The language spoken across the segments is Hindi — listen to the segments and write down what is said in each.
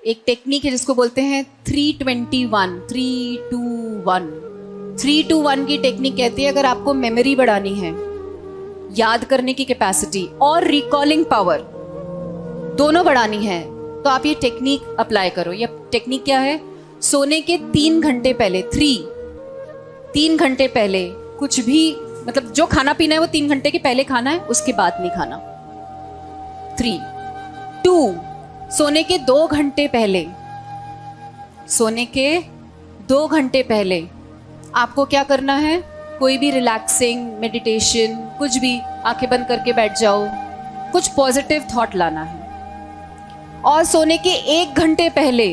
एक टेक्निक है जिसको बोलते हैं 321 321 321 की टेक्निक कहती है अगर आपको मेमोरी बढ़ानी है, याद करने की कैपेसिटी और रिकॉलिंग पावर दोनों बढ़ानी है, तो आप ये टेक्निक अप्लाई करो। ये टेक्निक क्या है? सोने के 3 घंटे पहले 3 घंटे पहले कुछ भी, मतलब जो खाना पीना है वो 3 घंटे के पहले खाना है, उसके बाद नहीं खाना। 3 2 सोने के 2 घंटे पहले, सोने के 2 घंटे पहले आपको क्या करना है? कोई भी रिलैक्सिंग मेडिटेशन, कुछ भी, आंखें बंद करके बैठ जाओ, कुछ पॉजिटिव थॉट लाना है। और सोने के 1 घंटे पहले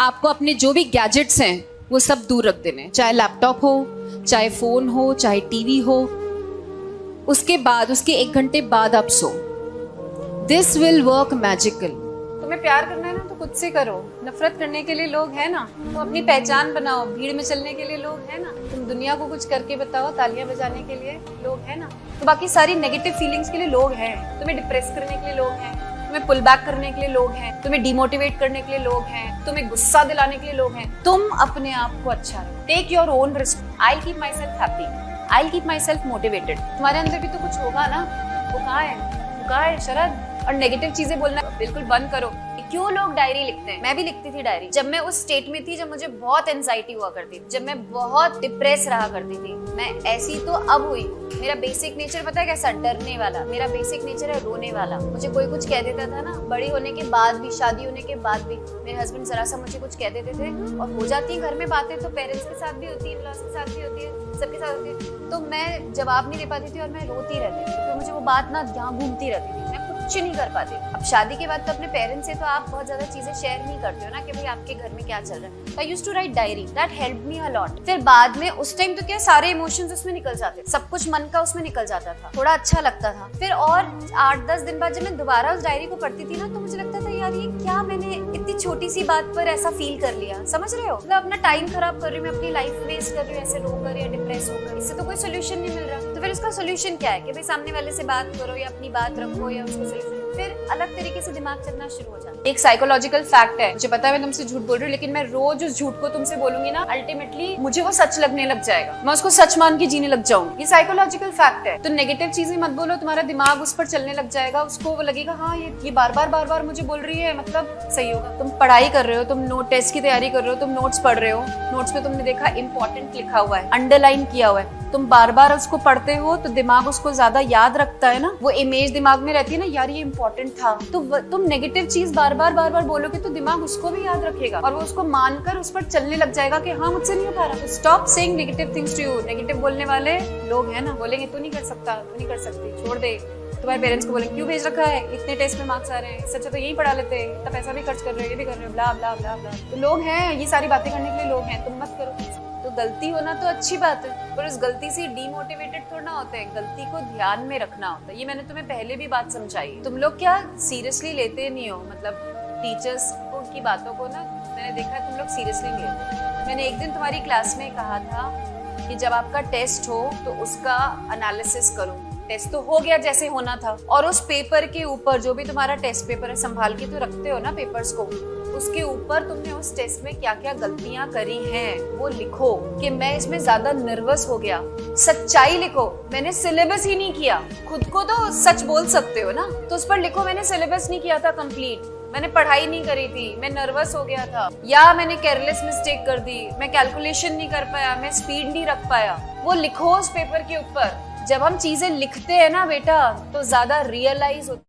आपको अपने जो भी गैजेट्स हैं वो सब दूर रख देने हैं, चाहे लैपटॉप हो, चाहे फोन हो, चाहे टीवी हो। उसके बाद, उसके 1 घंटे बाद आप सो। This will work magical. तुम्हें प्यार करना है ना तो खुद से करो। नफरत करने के लिए लोग हैं ना, तो अपनी पहचान बनाओ। भीड़ में चलने के लिए लोग हैं ना, तुम दुनिया को कुछ करके बताओ। तालियां बजाने के लिए लोग हैं ना, तो बाकी सारी नेगेटिव फीलिंग्स के लिए लोग हैं। तुम्हें डिप्रेस करने के लिए लोग हैं, तुम्हें पुल बैक करने के लिए लोग हैं, तुम्हें डिमोटिवेट करने के लिए लोग हैं, तुम्हें गुस्सा दिलाने के लिए लोग हैं। तुम अपने आप को अच्छा रखो। Take your own risk. I keep myself happy, I keep myself motivated. तुम्हारे अंदर भी तो कुछ होगा ना, वो कहाँ है? वो कहाँ है शरद? और नेगेटिव चीजें बोलना बिल्कुल बंद करो। क्यों लोग डायरी लिखते हैं? मैं भी लिखती थी डायरी। जब मैं उस स्टेट में थी जब मुझे बहुत एंजाइटी हुआ करती थी, जब मैं बहुत डिप्रेस रहा करती थी, मैं ऐसी तो अब हुई। मेरा बेसिक नेचर पता है कैसा? डरने वाला। मेरा बेसिक नेचर है रोने वाला। मुझे कोई कुछ कह देता था ना, बड़ी होने के बाद भी, शादी होने के बाद भी, मेरे हस्बैंड जरा सा मुझे कुछ कह देते थे, और हो जाती है घर में बातें तो पेरेंट्स के साथ भी होती है, इन-लॉज के साथ भी होती है, सबके साथ होती है, तो मैं जवाब नहीं दे पाती थी और मैं रोती रहती थी। तो मुझे वो बात ना यहाँ घूमती रहती थी, मैं कुछ नहीं कर पाती। अब शादी के बाद तो अपने पेरेंट्स से तो आप बहुत ज्यादा चीजें शेयर नहीं करते हो ना, कि भाई आपके घर में क्या चल रहा है। I used to write diary, that helped me a lot. फिर बाद में उस टाइम तो क्या, सारे इमोशंस उसमें निकल जाते, सब कुछ मन का उसमें निकल जाता था, थोड़ा अच्छा लगता था। फिर और 8-10 दिन बाद जब मैं दोबारा उस डायरी को पढ़ती थी ना, तो मुझे लगता था यार ये क्या मैंने इतनी छोटी सी बात पर ऐसा फील कर लिया। समझ रहे हो? मतलब अपना टाइम खराब कर रही हूँ मैं, अपनी लाइफ वेस्ट कर रही हूँ ऐसे रोकर या डिप्रेस होकर। इससे तो कोई सोल्यूशन नहीं मिल रहा। तो फिर इसका सोल्यूशन क्या है? कि भाई सामने वाले से बात करो या अपनी बात रखो या उसको सोल्यूशन, फिर अलग तरीके से दिमाग चलना शुरू हो जाता है। एक साइकोलॉजिकल फैक्ट है, मुझे पता है मैं तुमसे झूठ बोल रही हूँ, लेकिन मैं रोज उस झूठ को तुमसे बोलूंगी ना, अल्टीमेटली मुझे वो सच लगने लग जाएगा, मैं उसको सच मान के जीने लग जाऊंगी। ये साइकोलॉजिकल फैक्ट है। तो नेगेटिव चीजें मत बोलो, तुम्हारा दिमाग उस पर चलने लग जाएगा, उसको वो लगेगा हाँ ये बार बार मुझे बोल रही है, मतलब सही होगा। तुम पढ़ाई कर रहे हो, तुम नोट टेस्ट की तैयारी कर रहे हो, तुम नोट्स पढ़ रहे हो, नोट्स में तुमने देखा इंपॉर्टेंट लिखा हुआ है, अंडरलाइन किया हुआ है, तुम बार बार उसको पढ़ते हो तो दिमाग उसको ज्यादा याद रखता है ना, वो इमेज दिमाग में रहती है ना, यार ये इंपॉर्टेंट था। तो तुम नेगेटिव चीज बार बार बोलोगे तो दिमाग उसको भी याद रखेगा और वो उसको मानकर उस पर चलने लग जाएगा कि हाँ मुझसे नहीं हो पा रहा। तो stop saying negative things to you. Negative बोलने वाले लोग हैं ना, बोलेंगे तू नहीं कर सकता, तू नहीं कर सकती, छोड़ दे। तुम्हारे पेरेंट्स को बोलेंगे क्यों भेज रखा है, इतने टेस्ट में मार्क्स आ रहे हैं, इससे अच्छा तो यही पढ़ा लेते हैं, इतना पैसा भी खर्च कर रहे हो, ये भी कर रहे हो, ब्ला ब्ला ब्ला ब्ला। तो लोग हैं, ये सारी बातें करने के लिए लोग हैं, तुम मत करो। तो गलती होना तो अच्छी बात है, पर उस गलती से डीमोटिवेटेड थोड़ा होता है, गलती को ध्यान में रखना होता है। ये मैंने तुम्हें पहले भी बात समझाई। तुम लोग क्या सीरियसली लेते नहीं हो, मतलब टीचर्स की बातों को ना, मैंने देखा है तुम लोग सीरियसली नहीं लेते। मैंने एक दिन तुम्हारी क्लास में कहा था कि जब आपका टेस्ट हो तो उसका एनालिसिस करो। टेस्ट तो हो गया जैसे होना था, और उस पेपर के ऊपर, जो भी तुम्हारा टेस्ट पेपर है, संभाल के तो रखते हो ना पेपर्स को, उसके ऊपर तुमने उस टेस्ट में क्या क्या गलतियां करी हैं वो लिखो। कि मैं इसमें ज्यादा नर्वस हो गया, सच्चाई लिखो, मैंने सिलेबस ही नहीं किया। खुद को तो सच बोल सकते हो ना, तो उस पर लिखो मैंने सिलेबस नहीं किया था कंप्लीट, मैंने पढ़ाई नहीं करी थी, मैं नर्वस हो गया था, या मैंने केयरलेस मिस्टेक कर दी, मैं कैलकुलेशन नहीं कर पाया, मैं स्पीड नहीं रख पाया। वो लिखो उस पेपर के ऊपर। जब हम चीजें लिखते हैं ना बेटा, तो ज्यादा रियलाइज होता है।